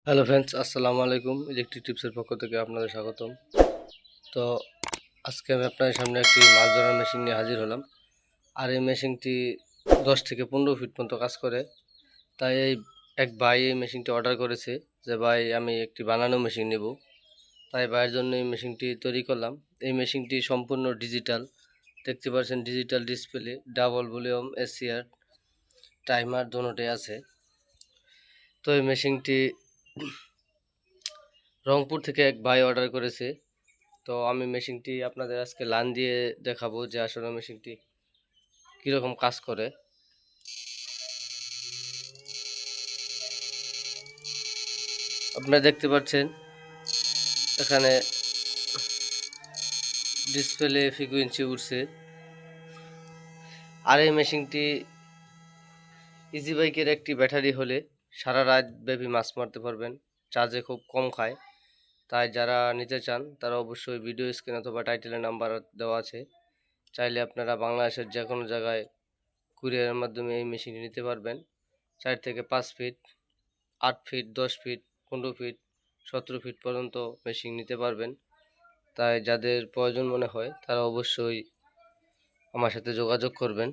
Hello friends, আসসালামু আলাইকুম। Electric টিপসের পক্ষ থেকে আপনাদের স্বাগতম। তো আজকে আমি আপনাদের সামনে একটি মাছ ধরার মেশিন নিয়ে হাজির হলাম। আর এই মেশিনটি 10 থেকে 15 ফিট পর্যন্ত কাজ করে। তাই এক ভাই এই মেশিনটি অর্ডার করেছে যে ভাই আমি একটি বানানো মেশিন নেব। তাই ভাইয়ের জন্য এই মেশিনটি তৈরি করলাম। এই মেশিনটি সম্পূর্ণ ডিজিটাল, দেখতে পাচ্ছেন digital display, double volume, ACR, timer দোনোটাই আছে। তো এই মেশিনটি রংপুর থেকে এক ভাই অর্ডার করেছে। তো আমি মেশিনটি আপনাদের আজকে লান দিয়ে দেখাবো যে আসলে মেশিনটি কীরকম কাজ করে। আপনারা দেখতে পাচ্ছেন এখানে ডিসপ্লে ফ্রিকোয়েন্সি উঠছে। আর এই মেশিনটি ইজি বাইকের একটি ব্যাটারি হলে সারা রাত ব্যাপী মাছ মারতে পারবেন, চার্জে খুব কম খায়। তাই যারা নিতে চান তারা অবশ্যই ভিডিও স্ক্রিন অথবা টাইটেলের নাম্বার দেওয়া আছে, চাইলে আপনারা বাংলাদেশের যে কোনো জায়গায় কুরিয়ারের মাধ্যমে এই মেশিনটি নিতে পারবেন। 4 থেকে 5 feet, 8 feet, 10 feet, 15 feet, 17 feet পর্যন্ত মেশিন নিতে পারবেন। তাই যাদের প্রয়োজন মনে হয় তারা অবশ্যই আমার সাথে যোগাযোগ করবেন।